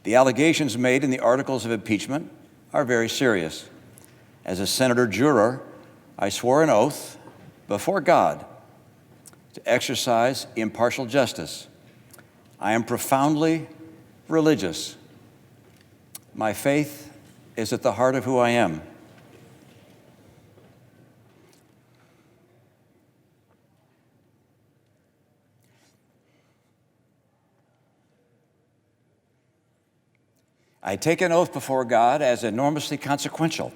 The allegations made in the articles of impeachment are very serious. As a senator juror, I swore an oath before God to exercise impartial justice. I am profoundly religious. My faith is at the heart of who I am. I take an oath before God as enormously consequential.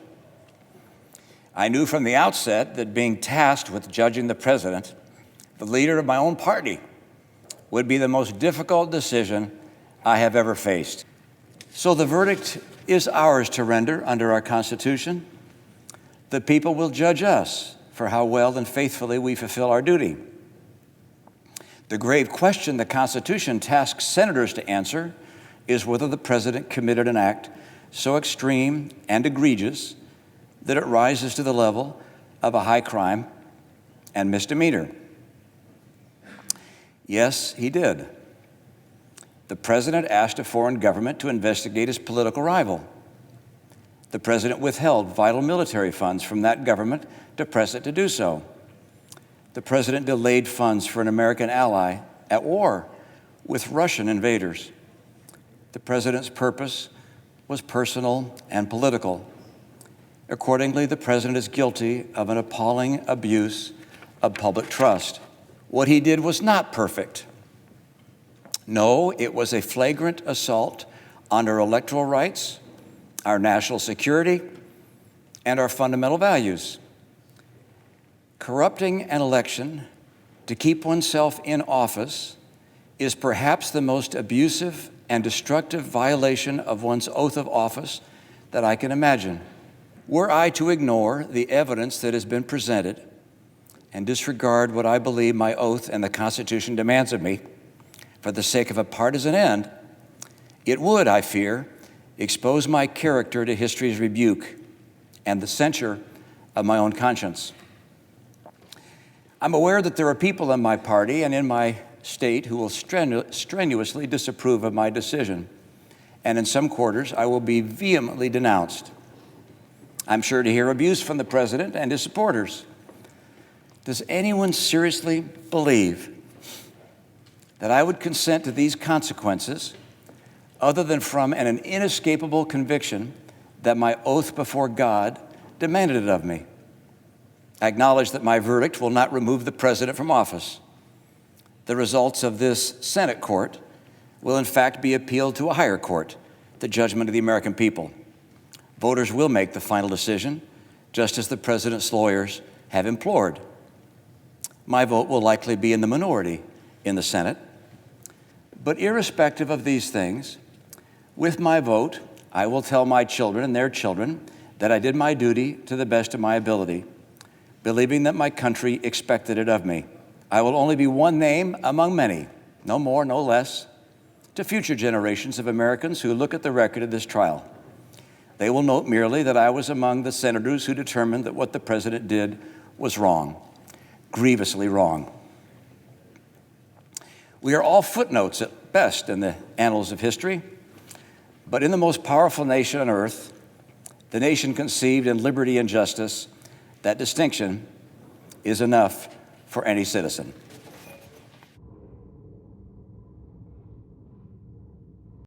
I knew from the outset that being tasked with judging the president, the leader of my own party, would be the most difficult decision I have ever faced. So the verdict is ours to render under our Constitution. The people will judge us for how well and faithfully we fulfill our duty. The grave question the Constitution tasks senators to answer is whether the president committed an act so extreme and egregious that it rises to the level of a high crime and misdemeanor. Yes, he did. The president asked a foreign government to investigate his political rival. The president withheld vital military funds from that government to press it to do so. The president delayed funds for an American ally at war with Russian invaders. The president's purpose was personal and political. Accordingly, the president is guilty of an appalling abuse of public trust. What he did was not perfect. No, it was a flagrant assault on our electoral rights, our national security, and our fundamental values. Corrupting an election to keep oneself in office is perhaps the most abusive and destructive violation of one's oath of office that I can imagine. Were I to ignore the evidence that has been presented and disregard what I believe my oath and the Constitution demands of me for the sake of a partisan end, it would, I fear, expose my character to history's rebuke and the censure of my own conscience. I'm aware that there are people in my party and in my state who will strenuously disapprove of my decision, and in some quarters I will be vehemently denounced. I'm sure to hear abuse from the president and his supporters. Does anyone seriously believe that I would consent to these consequences other than from an inescapable conviction that my oath before God demanded it of me? I acknowledge that my verdict will not remove the president from office. The results of this Senate court will in fact be appealed to a higher court, the judgment of the American people. Voters will make the final decision, just as the president's lawyers have implored. My vote will likely be in the minority in the Senate. But irrespective of these things, with my vote, I will tell my children and their children that I did my duty to the best of my ability, believing that my country expected it of me. I will only be one name among many, no more, no less, to future generations of Americans who look at the record of this trial. They will note merely that I was among the senators who determined that what the president did was wrong, grievously wrong. We are all footnotes at best in the annals of history, but in the most powerful nation on earth, the nation conceived in liberty and justice, that distinction is enough for any citizen.